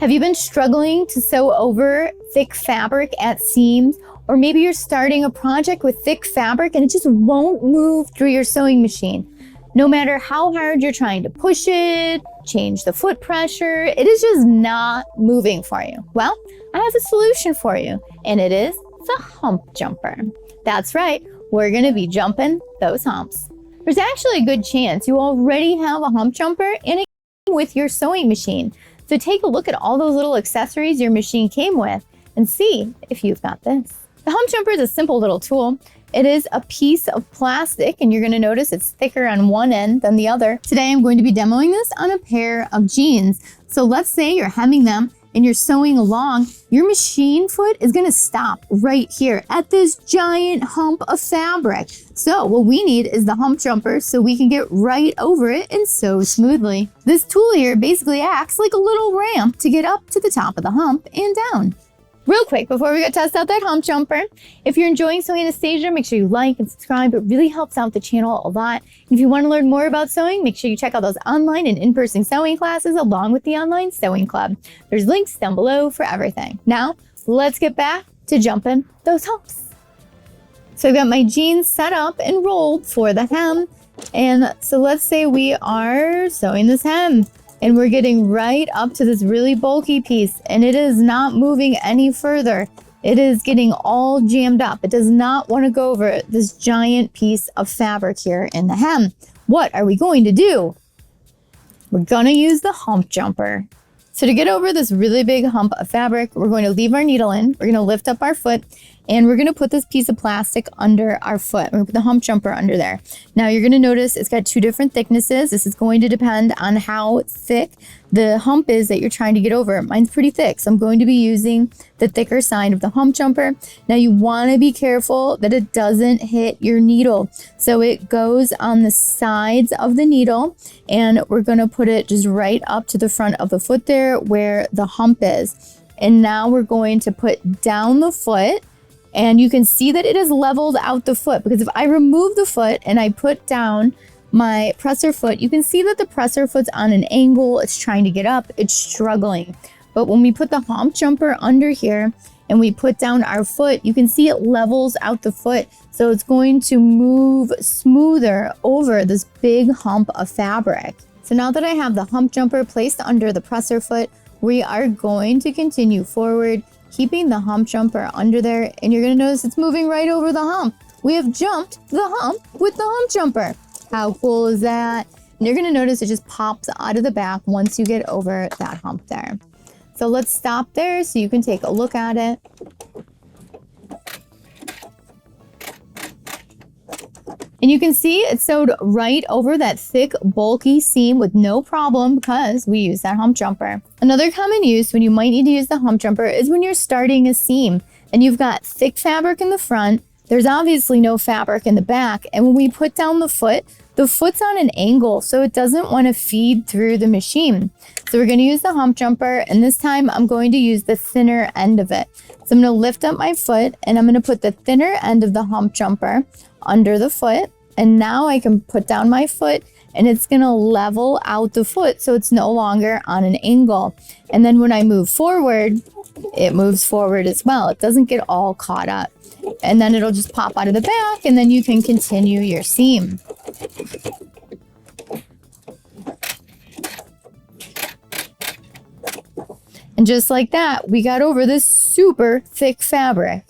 Have you been struggling to sew over thick fabric at seams? Or maybe you're starting a project with thick fabric and it just won't move through your sewing machine. No matter how hard you're trying to push it, change the foot pressure, it is just not moving for you. Well, I have a solution for you, and it is the hump jumper. That's right, we're gonna be jumping those humps. There's actually a good chance you already have a hump jumper in it with your sewing machine. So take a look at all those little accessories your machine came with and see if you've got this. The hump jumper is a simple little tool. It is a piece of plastic, and you're gonna notice it's thicker on one end than the other. Today, I'm going to be demoing this on a pair of jeans. So let's say you're hemming them and you're sewing along, your machine foot is gonna stop right here at this giant hump of fabric. So what we need is the hump jumper so we can get right over it and sew smoothly. This tool here basically acts like a little ramp to get up to the top of the hump and down. Real quick, before we go test out that hump jumper, if you're enjoying sewing Anastasia, make sure you like and subscribe. It really helps out the channel a lot. And if you want to learn more about sewing, make sure you check out those online and in-person sewing classes along with the online sewing club. There's links down below for everything. Now, let's get back to jumping those humps. So I've got my jeans set up and rolled for the hem. And so let's say we are sewing this hem. And we're getting right up to this really bulky piece, and it is not moving any further. It is getting all jammed up. It does not want to go over this giant piece of fabric here in the hem. What are we going to do? We're going to use the hump jumper. So to get over this really big hump of fabric, we're going to leave our needle in. We're going to lift up our foot, and we're going to put this piece of plastic under our foot. We're going to put the hump jumper under there. Now you're going to notice it's got two different thicknesses. This is going to depend on how thick the hump is that you're trying to get over. Mine's pretty thick, so I'm going to be using the thicker side of the hump jumper. Now you want to be careful that it doesn't hit your needle. So it goes on the sides of the needle, and we're going to put it just right up to the front of the foot there where the hump is. And now we're going to put down the foot. And you can see that it has leveled out the foot, because if I remove the foot and I put down my presser foot, you can see that the presser foot's on an angle. It's trying to get up. It's struggling. But when we put the hump jumper under here and we put down our foot, you can see it levels out the foot. So it's going to move smoother over this big hump of fabric. So now that I have the hump jumper placed under the presser foot, we are going to continue forward, keeping the hump jumper under there, and you're gonna notice it's moving right over the hump. We have jumped the hump with the hump jumper. How cool is that? And you're gonna notice it just pops out of the back once you get over that hump there. So let's stop there so you can take a look at it. And you can see it sewed right over that thick, bulky seam with no problem because we use that hump jumper. Another common use when you might need to use the hump jumper is when you're starting a seam and you've got thick fabric in the front. There's obviously no fabric in the back. And when we put down the foot's on an angle, so it doesn't want to feed through the machine. So we're going to use the hump jumper, and this time I'm going to use the thinner end of it. So I'm going to lift up my foot, and I'm going to put the thinner end of the hump jumper under the foot. And now I can put down my foot, and it's going to level out the foot so it's no longer on an angle. And then when I move forward, it moves forward as well. It doesn't get all caught up. And then it'll just pop out of the back, and then you can continue your seam. And just like that, we got over this super thick fabric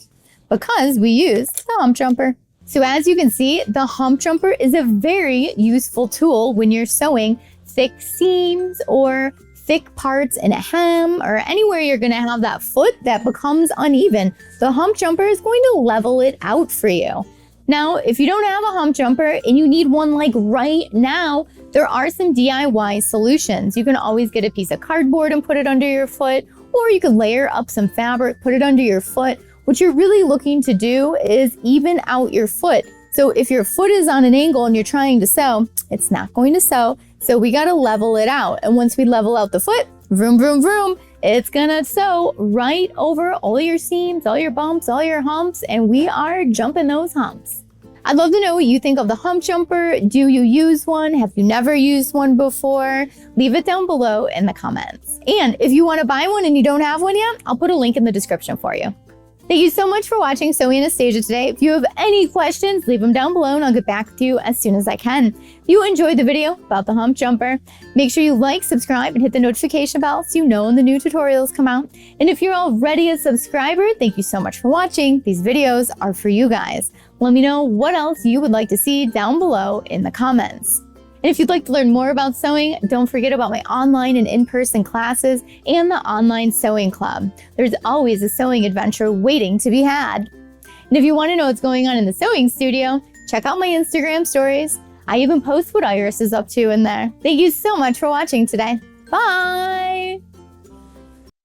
because we used the hump jumper. So as you can see, the hump jumper is a very useful tool when you're sewing thick seams or thick parts in a hem or anywhere you're going to have that foot that becomes uneven. The hump jumper is going to level it out for you. Now, if you don't have a hump jumper and you need one like right now, there are some DIY solutions. You can always get a piece of cardboard and put it under your foot, or you could layer up some fabric, put it under your foot. What you're really looking to do is even out your foot. So if your foot is on an angle and you're trying to sew, it's not going to sew. So we got to level it out. And once we level out the foot, vroom, vroom, vroom, it's gonna sew right over all your seams, all your bumps, all your humps, and we are jumping those humps. I'd love to know what you think of the hump jumper. Do you use one? Have you never used one before? Leave it down below in the comments. And if you want to buy one and you don't have one yet, I'll put a link in the description for you. Thank you so much for watching Sewing Anastasia today. If you have any questions, leave them down below and I'll get back with you as soon as I can. If you enjoyed the video about the hump jumper, make sure you like, subscribe, and hit the notification bell so you know when the new tutorials come out. And if you're already a subscriber, thank you so much for watching. These videos are for you guys. Let me know what else you would like to see down below in the comments. And if you'd like to learn more about sewing, don't forget about my online and in-person classes and the online sewing club. There's always a sewing adventure waiting to be had. And if you want to know what's going on in the sewing studio, check out my Instagram stories. I even post what Iris is up to in there. Thank you so much for watching today. Bye!